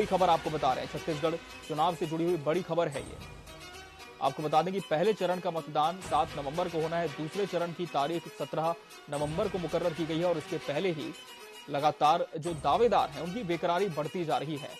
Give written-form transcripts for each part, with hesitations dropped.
खबर आपको बता रहे हैं, छत्तीसगढ़ चुनाव से जुड़ी हुई बड़ी खबर है ये। आपको बता दें कि पहले चरण का मतदान 7 नवंबर को होना है। दूसरे चरण की तारीख 17 नवंबर को मुकर्रर की गई है और इसके पहले ही लगातार जो दावेदार हैं उनकी बेकरारी बढ़ती जा रही है।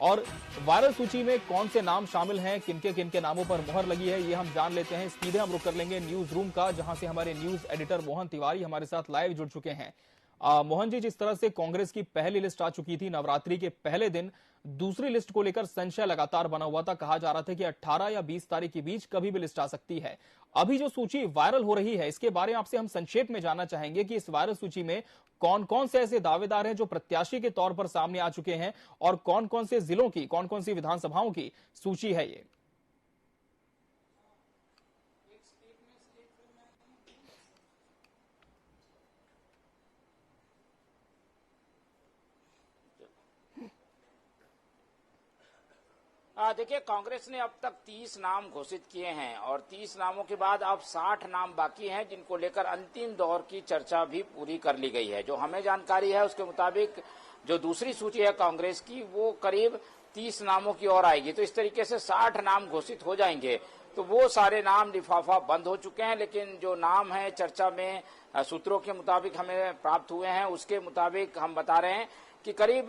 और वायरल सूची में कौन से नाम शामिल हैं, किनके नामों पर मुहर लगी है, ये हम जान लेते हैं। सीधे हम रुख कर लेंगे न्यूज रूम का, जहां से हमारे न्यूज एडिटर मोहन तिवारी हमारे साथ लाइव जुड़ चुके हैं। मोहन जी, जिस तरह से कांग्रेस की पहली लिस्ट आ चुकी थी नवरात्रि के पहले दिन, दूसरी लिस्ट को लेकर संशय लगातार बना हुआ था। कहा जा रहा था कि 18 या 20 तारीख के बीच कभी भी लिस्ट आ सकती है। अभी जो सूची वायरल हो रही है, इसके बारे में आपसे हम संक्षेप में जानना चाहेंगे कि इस वायरल सूची में कौन कौन से ऐसे दावेदार हैं जो प्रत्याशी के तौर पर सामने आ चुके हैं और कौन कौन से जिलों की, कौन कौन सी विधानसभाओं की सूची है ये। देखिए, कांग्रेस ने अब तक 30 नाम घोषित किए हैं और 30 नामों के बाद अब 60 नाम बाकी हैं, जिनको लेकर अंतिम दौर की चर्चा भी पूरी कर ली गई है। जो हमें जानकारी है उसके मुताबिक जो दूसरी सूची है कांग्रेस की, वो करीब 30 नामों की ओर आएगी। तो इस तरीके से 60 नाम घोषित हो जाएंगे। तो वो सारे नाम लिफाफा बंद हो चुके हैं, लेकिन जो नाम है चर्चा में सूत्रों के मुताबिक हमें प्राप्त हुए हैं, उसके मुताबिक हम बता रहे हैं कि करीब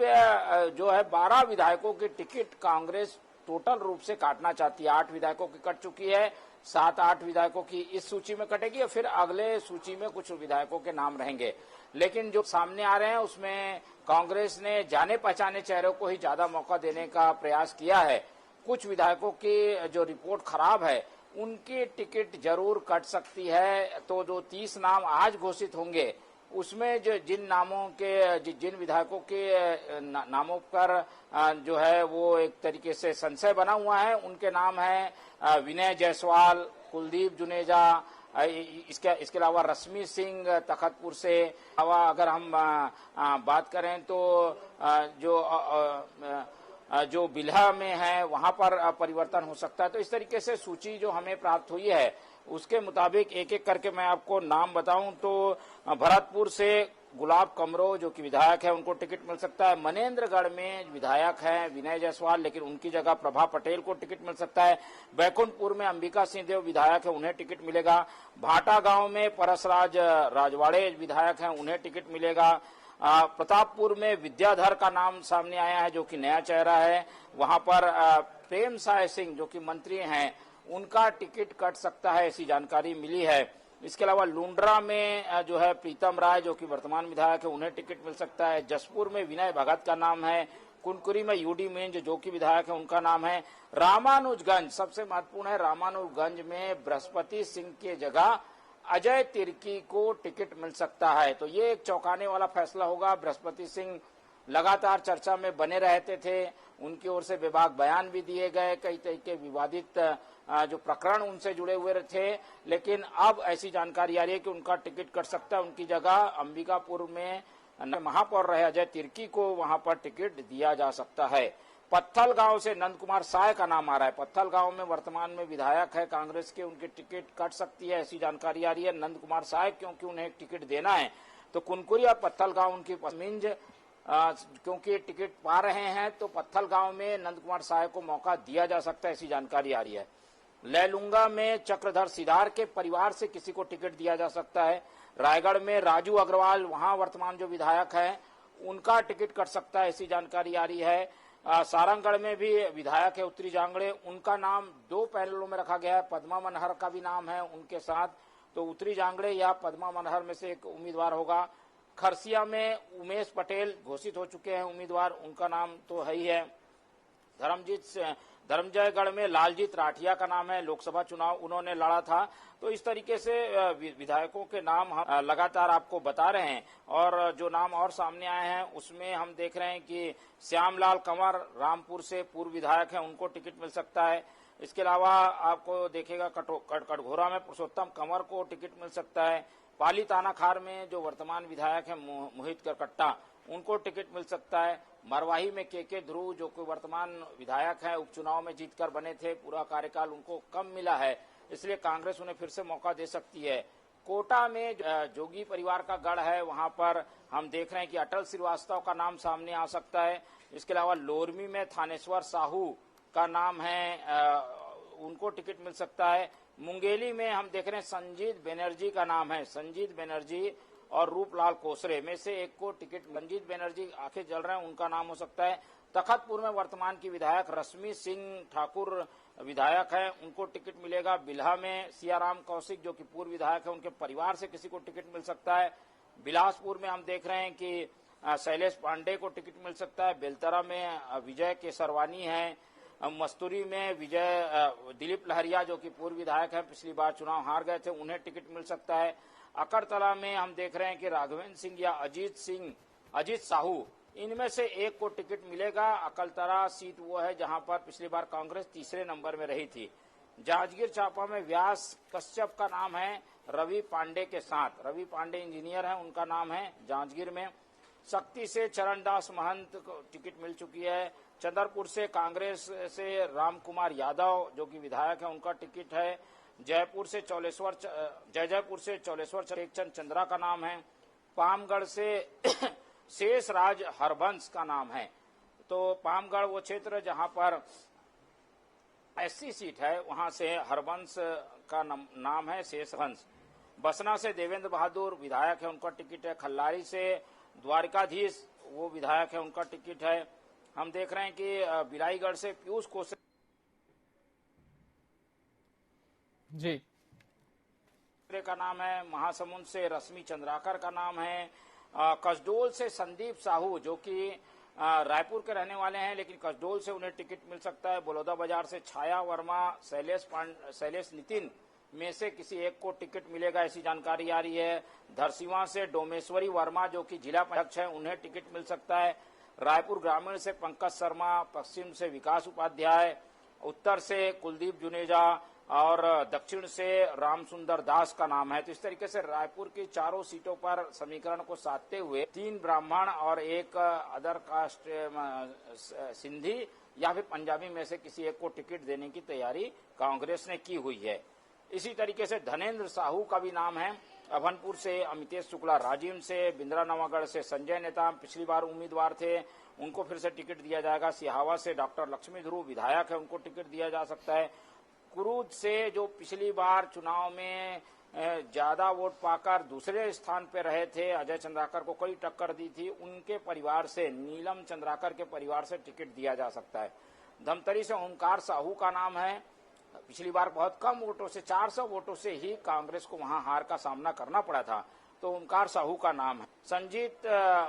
जो है 12 विधायकों की टिकट कांग्रेस टोटल रूप से काटना चाहती है। 8 विधायकों की कट चुकी है, 7-8 विधायकों की इस सूची में कटेगी और फिर अगले सूची में कुछ विधायकों के नाम रहेंगे। लेकिन जो सामने आ रहे हैं उसमें कांग्रेस ने जाने पहचाने चेहरों को ही ज्यादा मौका देने का प्रयास किया है। कुछ विधायकों की जो रिपोर्ट खराब है उनकी टिकट जरूर कट सकती है। तो जो 30 नाम आज घोषित होंगे उसमें जो जिन विधायकों के नामों पर जो है वो एक तरीके से संशय बना हुआ है, उनके नाम है विनय जायसवाल, कुलदीप जुनेजा, इसके अलावा रश्मि सिंह तखतपुर से। अगर हम बात करें तो जो बिल्हा में है वहां पर परिवर्तन हो सकता है। तो इस तरीके से सूची जो हमें प्राप्त हुई है उसके मुताबिक एक एक करके मैं आपको नाम बताऊं तो भरतपुर से गुलाब कमरो जो कि विधायक है, उनको टिकट मिल सकता है। मनेन्द्रगढ़ में विधायक है विनय जायसवाल, लेकिन उनकी जगह प्रभा पटेल को टिकट मिल सकता है। बैकुंठपुर में अंबिका सिंहदेव विधायक है, उन्हें टिकट मिलेगा। भाटा गांव में परसराज राजवाड़े विधायक हैं, उन्हें टिकट मिलेगा। प्रतापपुर में विद्याधर का नाम सामने आया है जो कि नया चेहरा है। वहां पर प्रेम साय सिंह जो कि मंत्री हैं, उनका टिकट कट सकता है, ऐसी जानकारी मिली है। इसके अलावा लुंड्रा में जो है प्रीतम राय जो कि वर्तमान विधायक है, उन्हें टिकट मिल सकता है। जसपुर में विनय भगत का नाम है। कुनकुरी में यूडी मिंज जो कि विधायक है, उनका नाम है। रामानुजगंज सबसे महत्वपूर्ण है, रामानुजगंज में बृहस्पति सिंह की जगह अजय तिर्की को टिकट मिल सकता है। तो ये एक चौंकाने वाला फैसला होगा। बृहस्पति सिंह लगातार चर्चा में बने रहते थे, उनकी ओर से विभाग बयान भी दिए गए, कई तरह के विवादित जो प्रकरण उनसे जुड़े हुए थे। लेकिन अब ऐसी जानकारी आ रही है कि उनका टिकट कट सकता है। उनकी जगह अंबिकापुर में महापौर रहे अजय तिर्की को वहां पर टिकट दिया जा सकता है। पत्थल गांव से नंद कुमार साय का नाम आ रहा है। पत्थल गांव में वर्तमान में विधायक है कांग्रेस के, उनकी टिकट कट सकती है, ऐसी जानकारी आ रही है। नंद कुमार साय क्योंकि उन्हें टिकट देना है, तो कुनकुरी और पत्थल गांव उनकी मिंज क्योंकि टिकट पा रहे हैं, तो पत्थल गांव में नंद कुमार साय को मौका दिया जा सकता है, ऐसी जानकारी आ रही है। लैलूंगा में चक्रधर सिदार के परिवार से किसी को टिकट दिया जा सकता है। रायगढ़ में राजू अग्रवाल, वहां वर्तमान जो विधायक है, उनका टिकट कट सकता है, ऐसी जानकारी आ रही है। सारंगगढ़ में भी विधायक है उत्तरी जांगड़े, उनका नाम 2 पैनलों में रखा गया है। पद्मा मनहर का भी नाम है उनके साथ, तो उत्तरी जांगड़े या पद्मा मनहर में से एक उम्मीदवार होगा। खरसिया में उमेश पटेल घोषित हो चुके हैं उम्मीदवार, उनका नाम तो है ही है। धर्मजयगढ़ में लालजीत राठिया का नाम है, लोकसभा चुनाव उन्होंने लड़ा था। तो इस तरीके से विधायकों के नाम हम लगातार आपको बता रहे हैं। और जो नाम और सामने आए हैं उसमें हम देख रहे हैं कि श्यामलाल कंवर रामपुर से पूर्व विधायक हैं, उनको टिकट मिल सकता है। इसके अलावा आपको देखेगा कटघोरा में पुरुषोत्तम कंवर को टिकट मिल सकता है। पाली तानाखार में जो वर्तमान विधायक है मोहित करकट्टा, उनको टिकट मिल सकता है। मरवाही में के ध्रुव जो कि वर्तमान विधायक है, उपचुनाव में जीतकर बने थे, पूरा कार्यकाल उनको कम मिला है, इसलिए कांग्रेस उन्हें फिर से मौका दे सकती है। कोटा में जोगी परिवार का गढ़ है, वहां पर हम देख रहे हैं कि अटल श्रीवास्तव का नाम सामने आ सकता है। इसके अलावा लोरमी में थानेश्वर साहू का नाम है, उनको टिकट मिल सकता है। मुंगेली में हम देख रहे हैं संजीत बनर्जी का नाम है, संजीत बनर्जी और रूपलाल कोसरे में से एक को टिकट, संजीत बनर्जी आंखें जल रहे हैं, उनका नाम हो सकता है। तखतपुर में वर्तमान की विधायक रश्मि सिंह ठाकुर विधायक है, उनको टिकट मिलेगा। बिल्हा में सियाराम कौशिक जो कि पूर्व विधायक है, उनके परिवार से किसी को टिकट मिल सकता है। बिलासपुर में हम देख रहे हैं कि शैलेश पांडे को टिकट मिल सकता है। बेलतरा में विजय केसरवानी है। मस्तूरी में दिलीप लहरिया जो कि पूर्व विधायक है, पिछली बार चुनाव हार गए थे, उन्हें टिकट मिल सकता है। अकरतला में हम देख रहे हैं कि राघवेंद्र सिंह या अजीत साहू, इनमें से एक को टिकट मिलेगा। अकलतरा सीट वो है जहां पर पिछली बार कांग्रेस तीसरे नंबर में रही थी। जांजगीर चांपा में व्यास कश्यप का नाम है रवि पांडे के साथ, रवि पांडे इंजीनियर हैं, उनका नाम है जांजगीर में। शक्ति से चरणदास महंत को टिकट मिल चुकी है। चंद्रपुर से कांग्रेस से राम कुमार यादव जो कि विधायक है, उनका टिकट है। जयपुर से चौलेश्वर टेकचंद चंद्रा का नाम है। पामगढ़ से शेष राज हरबंश का नाम है। तो पामगढ़ वो क्षेत्र जहां पर एससी सीट है, वहां से हरबंश का नाम है शेष हंस। बसना से देवेंद्र बहादुर विधायक है, उनका टिकट है। खल्लारी से द्वारिकाधीश वो विधायक है, उनका टिकट है। हम देख रहे हैं कि बिलाईगढ़ से पीयूष कोसरे जी का नाम है। महासमुंद से रश्मि चंद्राकर का नाम है। कसडोल से संदीप साहू जो कि रायपुर के रहने वाले हैं, लेकिन कसडोल से उन्हें टिकट मिल सकता है। बलौदा बाजार से छाया वर्मा, शैलेश नितिन में से किसी एक को टिकट मिलेगा, ऐसी जानकारी आ रही है। धरसीवां से डोमेश्वरी वर्मा जो कि जिला अध्यक्ष है, उन्हें टिकट मिल सकता है। रायपुर ग्रामीण से पंकज शर्मा, पश्चिम से विकास उपाध्याय, उत्तर से कुलदीप जुनेजा और दक्षिण से रामसुंदर दास का नाम है। तो इस तरीके से रायपुर की चारों सीटों पर समीकरण को साधते हुए 3 ब्राह्मण और एक अदर कास्ट सिंधी या फिर पंजाबी में से किसी एक को टिकट देने की तैयारी कांग्रेस ने की हुई है। इसी तरीके से धनेन्द्र साहू का भी नाम है। अभनपुर से अमितेश शुक्ला, राजीव से, बिंद्रा नवागढ़ से संजय नेताम पिछली बार उम्मीदवार थे, उनको फिर से टिकट दिया जाएगा। सिहावा से डॉक्टर लक्ष्मी ध्रुव विधायक है, उनको टिकट दिया जा सकता है। कुरूद से जो पिछली बार चुनाव में ज्यादा वोट पाकर दूसरे स्थान पर रहे थे, अजय चंद्राकर को कड़ी टक्कर दी थी, उनके परिवार से, नीलम चंद्राकर के परिवार से टिकट दिया जा सकता है। धमतरी से ओमकार साहू का नाम है। पिछली बार बहुत कम वोटों से, 400 वोटों से ही कांग्रेस को वहां हार का सामना करना पड़ा था, तो ओमकार साहू का नाम है।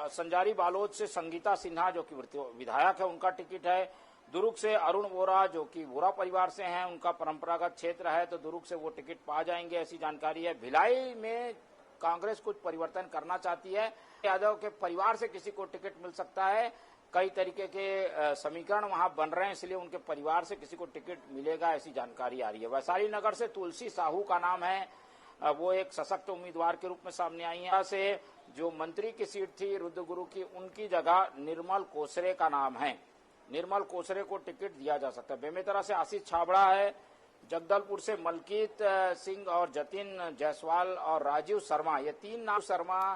संजारी बालोद से संगीता सिन्हा जो कि विधायक है, उनका टिकट है। दुर्ग से अरुण वोरा जो कि वोरा परिवार से हैं, उनका परंपरागत क्षेत्र है, तो दुर्ग से वो टिकट पा जाएंगे, ऐसी जानकारी है। भिलाई में कांग्रेस कुछ परिवर्तन करना चाहती है, यादव के परिवार से किसी को टिकट मिल सकता है। कई तरीके के समीकरण वहां बन रहे हैं, इसलिए उनके परिवार से किसी को टिकट मिलेगा, ऐसी जानकारी आ रही है। वैशाली नगर से तुलसी साहू का नाम है, वो एक सशक्त उम्मीदवार के रूप में सामने आई है। से जो मंत्री की सीट थी रुद्रगुरु की, उनकी जगह निर्मल कोसरे का नाम है, निर्मल कोसरे को टिकट दिया जा सकता है। बेमेतरा से आशीष छाबड़ा है। जगदलपुर से मलकीत सिंह और जतिन जायसवाल और राजीव शर्मा, ये 3 नाम, शर्मा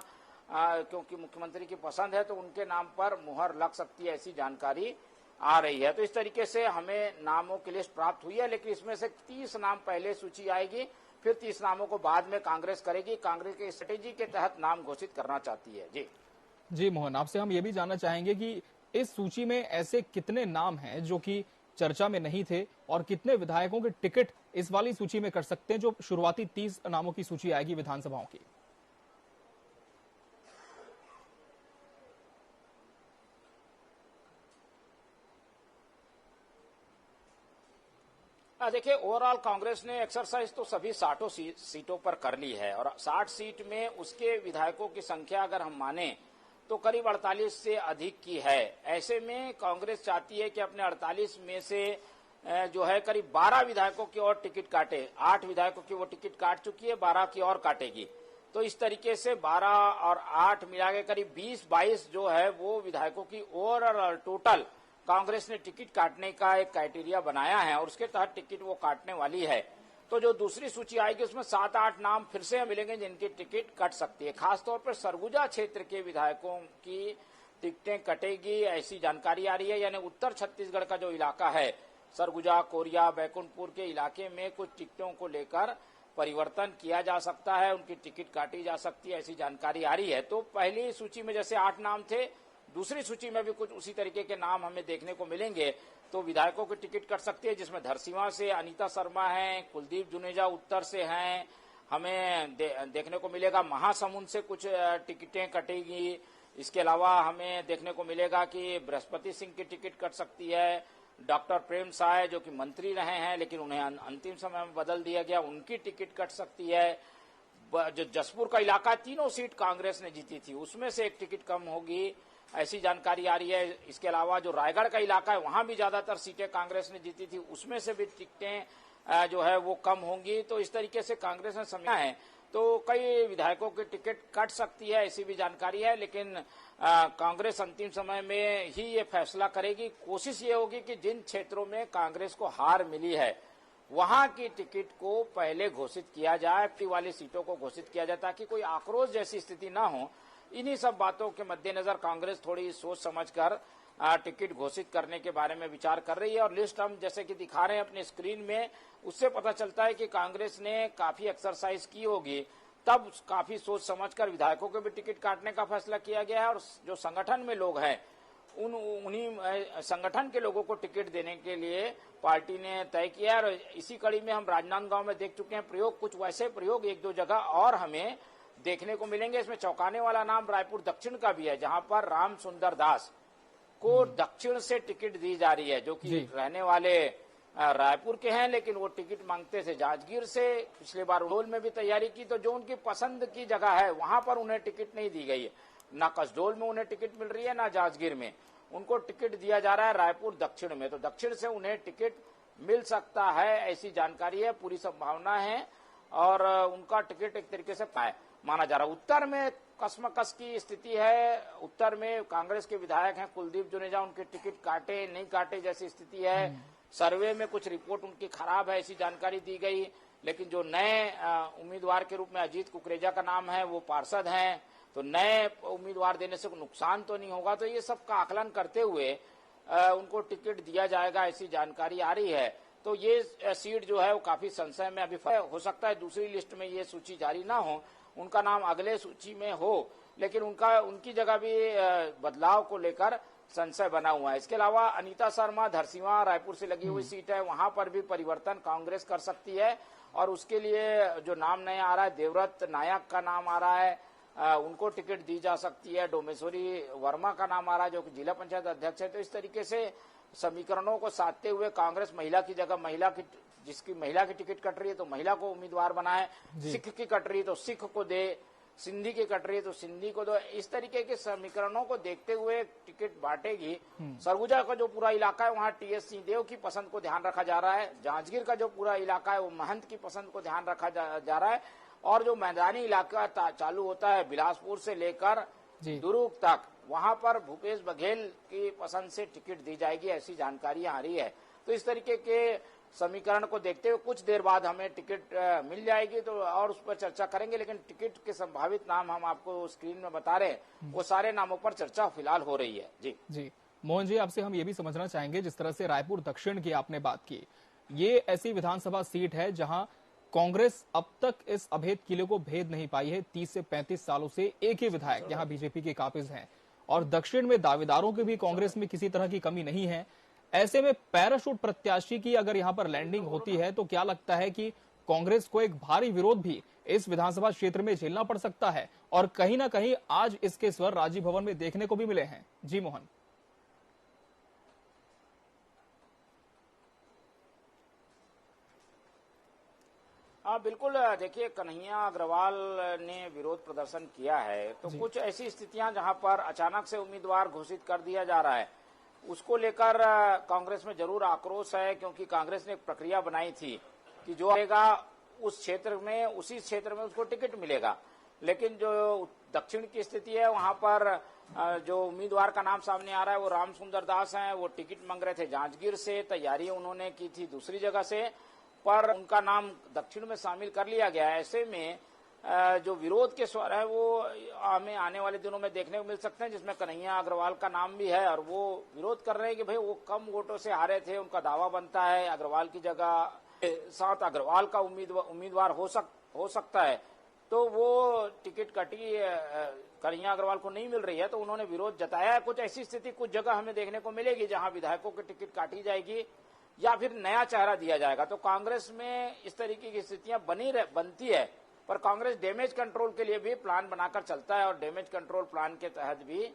क्योंकि मुख्यमंत्री की पसंद है तो उनके नाम पर मुहर लग सकती है, ऐसी जानकारी आ रही है। तो इस तरीके से हमें नामों की लिस्ट प्राप्त हुई है, लेकिन इसमें से 30 नाम पहले सूची आएगी, फिर 30 नामों को बाद में कांग्रेस करेगी। कांग्रेस की स्ट्रेटेजी के तहत नाम घोषित करना चाहती है। जी मोहन, आपसे हम ये भी जानना चाहेंगे कि इस सूची में ऐसे कितने नाम हैं जो कि चर्चा में नहीं थे और कितने विधायकों के टिकट इस वाली सूची में कर सकते हैं जो शुरुआती 30 नामों की सूची आएगी विधानसभाओं की? देखिए, ओवरऑल कांग्रेस ने एक्सरसाइज तो सभी 60 सीटों पर कर ली है और 60 सीट में उसके विधायकों की संख्या अगर हम माने तो करीब 48 से अधिक की है। ऐसे में कांग्रेस चाहती है कि अपने 48 में से जो है करीब 12 विधायकों की और टिकट काटे। 8 विधायकों की वो टिकट काट चुकी है, 12 की और काटेगी। तो इस तरीके से 12 और 8 मिला के करीब 20-22 जो है वो विधायकों की ओवरऑल टोटल कांग्रेस ने टिकट काटने का एक क्राइटेरिया बनाया है और उसके तहत टिकट वो काटने वाली है। तो जो दूसरी सूची आएगी उसमें 7-8 नाम फिर से मिलेंगे जिनकी टिकट कट सकती है। खासतौर पर सरगुजा क्षेत्र के विधायकों की टिकटें कटेगी ऐसी जानकारी आ रही है। यानी उत्तर छत्तीसगढ़ का जो इलाका है, सरगुजा, कोरिया, बैकुंठपुर के इलाके में कुछ टिकटों को लेकर परिवर्तन किया जा सकता है, उनकी टिकट काटी जा सकती है, ऐसी जानकारी आ रही है। तो पहली सूची में जैसे 8 नाम थे, दूसरी सूची में भी कुछ उसी तरीके के नाम हमें देखने को मिलेंगे। तो विधायकों की टिकट कट सकती है, जिसमें धरसींवा से अनीता शर्मा है, कुलदीप जुनेजा उत्तर से हैं, हमें देखने को मिलेगा महासमुंद से कुछ टिकटें कटेगी। इसके अलावा हमें देखने को मिलेगा कि बृहस्पति सिंह की टिकट कट सकती है। डॉक्टर प्रेम साय जो कि मंत्री रहे हैं लेकिन उन्हें अंतिम समय में बदल दिया गया, उनकी टिकट कट सकती है। जो जसपुर का इलाका, तीनों सीट कांग्रेस ने जीती थी, उसमें से एक टिकट कम होगी, ऐसी जानकारी आ रही है। इसके अलावा जो रायगढ़ का इलाका है, वहां भी ज्यादातर सीटें कांग्रेस ने जीती थी, उसमें से भी टिकटें जो है वो कम होंगी। तो इस तरीके से कांग्रेस ने समझा है, तो कई विधायकों की टिकट कट सकती है, ऐसी भी जानकारी है। लेकिन कांग्रेस अंतिम समय में ही ये फैसला करेगी। कोशिश ये होगी कि जिन क्षेत्रों में कांग्रेस को हार मिली है, वहां की टिकट को पहले घोषित किया जाए, वाली सीटों को घोषित किया जाए, ताकि कोई आक्रोश जैसी स्थिति न हो। इन्हीं सब बातों के मद्देनजर कांग्रेस थोड़ी सोच समझकर टिकट घोषित करने के बारे में विचार कर रही है। और लिस्ट हम जैसे कि दिखा रहे हैं अपने स्क्रीन में, उससे पता चलता है कि कांग्रेस ने काफी एक्सरसाइज की होगी, तब काफी सोच समझकर विधायकों के भी टिकट काटने का फैसला किया गया है। और जो संगठन में लोग हैं, उन्हीं संगठन के लोगों को टिकट देने के लिए पार्टी ने तय किया है। और इसी कड़ी में हम राजनांदगांव में देख चुके हैं प्रयोग, कुछ वैसे प्रयोग एक दो जगह और हमें देखने को मिलेंगे। इसमें चौंकाने वाला नाम रायपुर दक्षिण का भी है, जहां पर राम सुंदर दास को दक्षिण से टिकट दी जा रही है, जो कि रहने वाले रायपुर के हैं, लेकिन वो टिकट मांगते थे जांजगीर से। पिछले बार उड़ोल में भी तैयारी की, तो जो उनकी पसंद की जगह है वहां पर उन्हें टिकट नहीं दी गई है। ना कसडोल में उन्हें टिकट मिल रही है, ना जांजगीर में। उनको टिकट दिया जा रहा है रायपुर दक्षिण में। तो दक्षिण से उन्हें टिकट मिल सकता है, ऐसी जानकारी है, पूरी संभावना है। और उनका टिकट एक तरीके से माना जा रहा है। उत्तर में कसमकस की स्थिति है। उत्तर में कांग्रेस के विधायक हैं कुलदीप जुनेजा, उनके टिकट काटे नहीं काटे जैसी स्थिति है। सर्वे में कुछ रिपोर्ट उनकी खराब है, ऐसी जानकारी दी गई। लेकिन जो नए उम्मीदवार के रूप में अजीत कुकरेजा का नाम है, वो पार्षद हैं, तो नए उम्मीदवार देने से नुकसान तो नहीं होगा। तो ये सब का आकलन करते हुए उनको टिकट दिया जाएगा, ऐसी जानकारी आ रही है। तो ये सीट जो है वो काफी संशय में अभी हो सकता है दूसरी लिस्ट में ये सूची जारी ना हो, उनका नाम अगले सूची में हो, लेकिन उनकी जगह भी बदलाव को लेकर संशय बना हुआ है। इसके अलावा अनीता शर्मा धरसींवा रायपुर से लगी हुई सीट है, वहां पर भी परिवर्तन कांग्रेस कर सकती है। और उसके लिए जो नाम नया आ रहा है, देवव्रत नायक का नाम आ रहा है, उनको टिकट दी जा सकती है। डोमेश्वरी वर्मा का नाम आ रहा है, जो कि जिला पंचायत अध्यक्ष है। तो इस तरीके से समीकरणों को साधते हुए कांग्रेस महिला की जगह जिसकी महिला की टिकट कट रही है तो महिला को उम्मीदवार बनाए, सिख की कट रही है तो सिख को दे, सिंधी की कट रही है तो सिंधी को दो। इस तरीके के समीकरणों को देखते हुए टिकट बांटेगी। सरगुजा का जो पूरा इलाका है, वहां टीएस सिंहदेव की पसंद को ध्यान रखा जा रहा है। जांजगीर का जो पूरा इलाका है, वो महंत की पसंद को ध्यान रखा जा रहा है। और जो मैदानी इलाका चालू होता है बिलासपुर से लेकर दुर्ग तक, वहां पर भूपेश बघेल की पसंद से टिकट दी जाएगी, ऐसी जानकारी आ रही है। तो इस तरीके के समीकरण को देखते हुए कुछ देर बाद हमें टिकट मिल जाएगी, तो और उस पर चर्चा करेंगे। लेकिन टिकट के संभावित नाम हम आपको स्क्रीन में बता रहे हैं, वो सारे नामों पर चर्चा फिलहाल हो रही है। जी मोहन जी, आपसे हम ये भी समझना चाहेंगे, जिस तरह से रायपुर दक्षिण की आपने बात की, ये ऐसी विधानसभा सीट है जहां कांग्रेस अब तक इस अभेद किले को भेद नहीं पाई है। 30 से 35 सालों से एक ही विधायक यहां बीजेपी के काबिज हैं, और दक्षिण में दावेदारों की भी कांग्रेस में किसी तरह की कमी नहीं है। ऐसे में पैराशूट प्रत्याशी की अगर यहां पर लैंडिंग होती है, तो क्या लगता है कि कांग्रेस को एक भारी विरोध भी इस विधानसभा क्षेत्र में झेलना पड़ सकता है? और कहीं ना कहीं आज इसके स्वर राजीव भवन में देखने को भी मिले हैं। जी मोहन। हाँ बिल्कुल, देखिए कन्हैया अग्रवाल ने विरोध प्रदर्शन किया है, तो कुछ ऐसी स्थितियां जहां पर अचानक से उम्मीदवार घोषित कर दिया जा रहा है, उसको लेकर कांग्रेस में जरूर आक्रोश है। क्योंकि कांग्रेस ने एक प्रक्रिया बनाई थी कि जो आएगा उस क्षेत्र में, उसी क्षेत्र में उसको टिकट मिलेगा। लेकिन जो दक्षिण की स्थिति है, वहां पर जो उम्मीदवार का नाम सामने आ रहा है वो राम सुंदर दास हैं। वो टिकट मांग रहे थे जांजगीर से, तैयारी उन्होंने की थी दूसरी जगह से, पर उनका नाम दक्षिण में शामिल कर लिया गया है। ऐसे में जो विरोध के स्वर है वो हमें आने वाले दिनों में देखने को मिल सकते हैं, जिसमें कन्हैया अग्रवाल का नाम भी है। और वो विरोध कर रहे हैं कि भाई वो कम वोटों से हारे थे, उनका दावा बनता है अग्रवाल की जगह साथ अग्रवाल का उम्मीदवार हो सकता है। तो वो टिकट कटी कन्हैया अग्रवाल को नहीं मिल रही है, तो उन्होंने विरोध जताया है। कुछ ऐसी स्थिति कुछ जगह हमें देखने को मिलेगी जहां विधायकों की टिकट काटी जाएगी या फिर नया चेहरा दिया जाएगा। तो कांग्रेस में इस तरीके की स्थितियां बनती है, पर कांग्रेस डैमेज कंट्रोल के लिए भी प्लान बनाकर चलता है और डैमेज कंट्रोल प्लान के तहत भी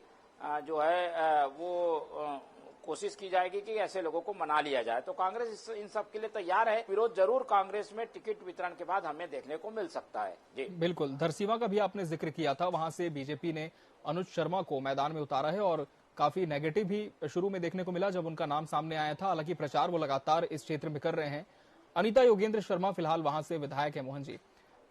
जो है वो कोशिश की जाएगी कि ऐसे लोगों को मना लिया जाए। तो कांग्रेस इन सब के लिए तैयार है। विरोध जरूर कांग्रेस में टिकट वितरण के बाद हमें देखने को मिल सकता है। जी बिल्कुल, धरसींवा का भी आपने जिक्र किया था, वहां से बीजेपी ने अनुज शर्मा को मैदान में उतारा है और काफी नेगेटिव भी शुरू में देखने को मिला जब उनका नाम सामने आया था। हालांकि प्रचार वो लगातार इस क्षेत्र में कर रहे हैं। अनिता योगेंद्र शर्मा फिलहाल वहां से विधायक है। मोहन जी,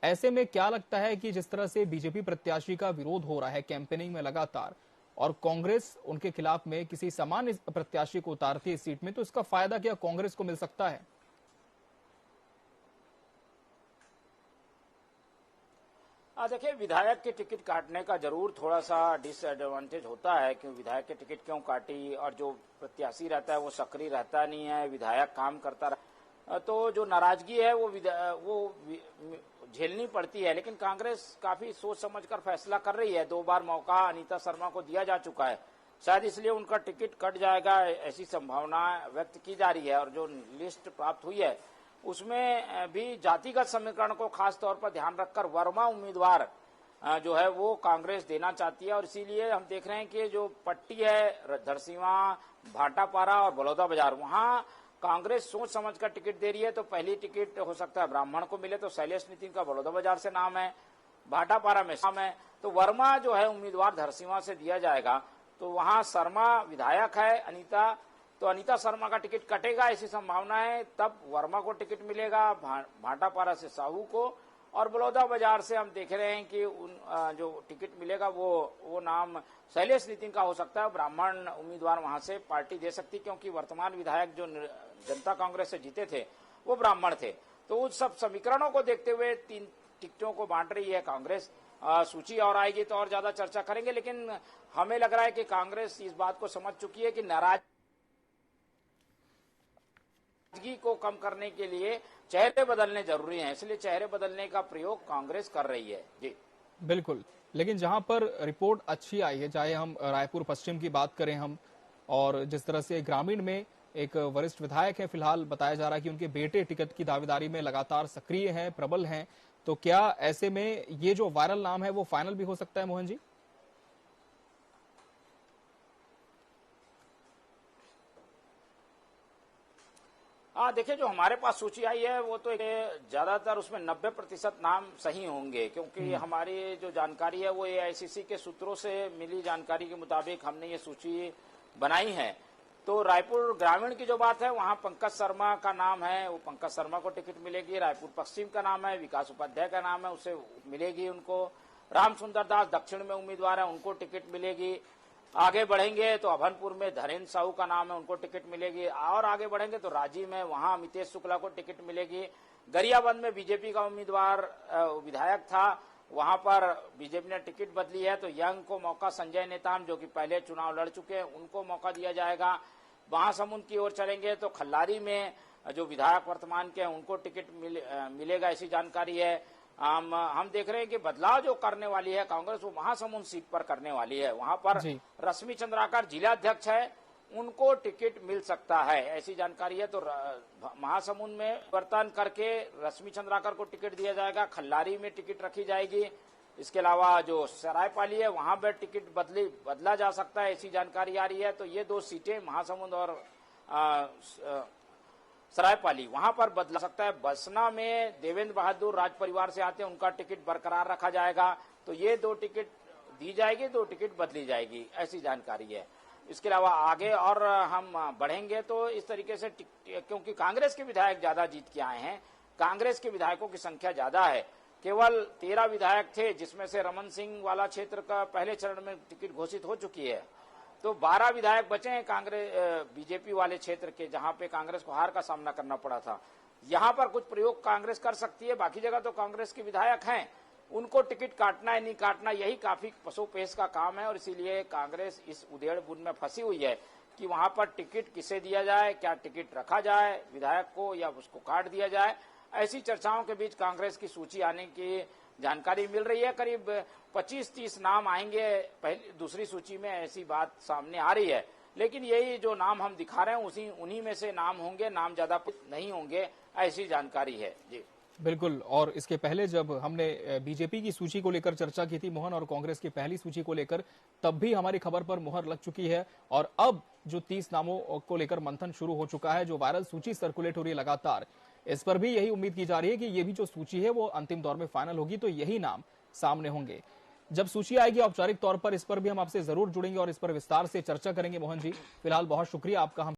ऐसे में क्या लगता है कि जिस तरह से बीजेपी प्रत्याशी का विरोध हो रहा है कैंपेनिंग में लगातार और कांग्रेस उनके खिलाफ में किसी सामान्य प्रत्याशी को उतारती है इस सीट में, तो इसका फायदा क्या कांग्रेस को मिल सकता है? देखिए, विधायक के टिकट काटने का जरूर थोड़ा सा डिसएडवांटेज होता है कि विधायक के टिकट क्यों काटी, और जो प्रत्याशी रहता है वो सक्रिय रहता नहीं है, विधायक काम करता रहता, तो जो नाराजगी है वो झेलनी पड़ती है। लेकिन कांग्रेस काफी सोच समझकर फैसला कर रही है। 2 बार मौका अनीता शर्मा को दिया जा चुका है, शायद इसलिए उनका टिकट कट जाएगा ऐसी संभावना व्यक्त की जा रही है। और जो लिस्ट प्राप्त हुई है उसमें भी जातिगत समीकरण को खास तौर पर ध्यान रखकर वर्मा उम्मीदवार जो है वो कांग्रेस देना चाहती है। और इसीलिए हम देख रहे हैं कि जो पट्टी है धरसींवा, भाटापारा और बलौदा बाजार, वहां कांग्रेस सोच समझकर टिकट दे रही है। तो पहली टिकट हो सकता है ब्राह्मण को मिले, तो शैलेश नितिन का बलौदा बाजार से नाम है, भाटापारा में नाम है, तो वर्मा जो है उम्मीदवार धरसींवा से दिया जाएगा। तो वहां शर्मा विधायक है अनीता, तो अनीता शर्मा का टिकट कटेगा ऐसी संभावना है, तब वर्मा को टिकट मिलेगा, भाटापारा से साहू को, और बलौदा बाजार से हम देख रहे हैं कि जो टिकट मिलेगा वो नाम शैलेश नितिन का हो सकता है। ब्राह्मण उम्मीदवार वहां से पार्टी दे सकती, क्योंकि वर्तमान विधायक जो जनता कांग्रेस से जीते थे वो ब्राह्मण थे। तो उन सब समीकरणों को देखते हुए 3 टिकटों को बांट रही है कांग्रेस। सूची और आएगी तो और ज्यादा चर्चा करेंगे, लेकिन हमें लग रहा है कि कांग्रेस इस बात को समझ चुकी है कि नाराजगी को कम करने के लिए चेहरे बदलने जरूरी हैं, इसलिए चेहरे बदलने का प्रयोग कांग्रेस कर रही है। जी बिल्कुल, लेकिन जहां पर रिपोर्ट अच्छी आई है, चाहे हम रायपुर पश्चिम की बात करें हम, और जिस तरह से ग्रामीण में एक वरिष्ठ विधायक है, फिलहाल बताया जा रहा है कि उनके बेटे टिकट की दावेदारी में लगातार सक्रिय हैं, प्रबल हैं, तो क्या ऐसे में ये जो वायरल नाम है वो फाइनल भी हो सकता है मोहन जी? देखिए, जो हमारे पास सूची आई है वो तो ज्यादातर उसमें 90% नाम सही होंगे, क्योंकि हमारी जो जानकारी है वो एआईसीसी के सूत्रों से मिली जानकारी के मुताबिक हमने ये सूची बनाई है। तो रायपुर ग्रामीण की जो बात है वहां पंकज शर्मा का नाम है, वो पंकज शर्मा को टिकट मिलेगी। रायपुर पश्चिम का नाम है, विकास उपाध्याय का नाम है, उसे मिलेगी उनको। राम सुंदर दास दक्षिण में उम्मीदवार है, उनको टिकट मिलेगी। आगे बढ़ेंगे तो अभनपुर में धरेन्द्र साहू का नाम है, उनको टिकट मिलेगी। और आगे बढ़ेंगे तो रांची में वहां अमितेश शुक्ला को टिकट मिलेगी। गरियाबंद में बीजेपी का उम्मीदवार विधायक था, वहां पर बीजेपी ने टिकट बदली है, तो यंग को मौका, संजय नेताम जो कि पहले चुनाव लड़ चुके हैं उनको मौका दिया जाएगा। महासमुंद की ओर चलेंगे तो खल्लारी में जो विधायक वर्तमान के हैं उनको टिकट मिलेगा ऐसी जानकारी है। हम देख रहे हैं कि बदलाव जो करने वाली है कांग्रेस वो महासमुंद सीट पर करने वाली है। वहां पर रश्मि चंद्राकर जिलाध्यक्ष है, उनको टिकट मिल सकता है ऐसी जानकारी है। तो महासमुंद में परिवर्तन करके रश्मि चंद्राकर को टिकट दिया जाएगा, खल्लारी में टिकट रखी जाएगी। इसके अलावा जो सरायपाली है वहां पर टिकट बदला जा सकता है ऐसी जानकारी आ रही है। तो ये 2 सीटें महासमुंद और सरायपाली वहां पर बदला सकता है। बसना में देवेंद्र बहादुर राज परिवार से आते हैं, उनका टिकट बरकरार रखा जाएगा। तो ये 2 टिकट दी जाएगी, 2 टिकट बदली जाएगी ऐसी जानकारी है। इसके अलावा आगे और हम बढ़ेंगे तो इस तरीके से क्योंकि कांग्रेस के विधायक ज्यादा जीत के आए हैं, कांग्रेस के विधायकों की संख्या ज्यादा है। केवल 13 विधायक थे, जिसमें से रमन सिंह वाला क्षेत्र का पहले चरण में टिकट घोषित हो चुकी है। तो 12 विधायक बचे हैं कांग्रेस बीजेपी वाले क्षेत्र के, जहां पे कांग्रेस को हार का सामना करना पड़ा था। यहां पर कुछ प्रयोग कांग्रेस कर सकती है, बाकी जगह तो कांग्रेस के विधायक हैं। उनको टिकट काटना है नहीं काटना, यही काफी पसोपेश का काम है। और इसीलिए कांग्रेस इस उधेड़-बुन में फंसी हुई है कि वहां पर टिकट किसे दिया जाए, क्या टिकट रखा जाए विधायक को या उसको काट दिया जाए। ऐसी चर्चाओं के बीच कांग्रेस की सूची आने की जानकारी मिल रही है। करीब 25-30 नाम आएंगे पहली दूसरी सूची में, ऐसी बात सामने आ रही है। लेकिन यही जो नाम हम दिखा रहे हैं उन्हीं में से नाम होंगे, नाम ज्यादा नहीं होंगे, ऐसी जानकारी है। जी बिल्कुल। और इसके पहले जब हमने बीजेपी की सूची को लेकर चर्चा की थी मोहन, और कांग्रेस की पहली सूची को लेकर, तब भी हमारी खबर पर मुहर लग चुकी है। और अब जो 30 नामों को लेकर मंथन शुरू हो चुका है, जो वायरल सूची सर्कुलेट हो रही है लगातार, इस पर भी यही उम्मीद की जा रही है कि ये भी जो सूची है वो अंतिम दौर में फाइनल होगी, तो यही नाम सामने होंगे। जब सूची आएगी औपचारिक तौर पर, इस पर भी हम आपसे जरूर जुड़ेंगे और इस पर विस्तार से चर्चा करेंगे। मोहन जी, फिलहाल बहुत शुक्रिया आपका हम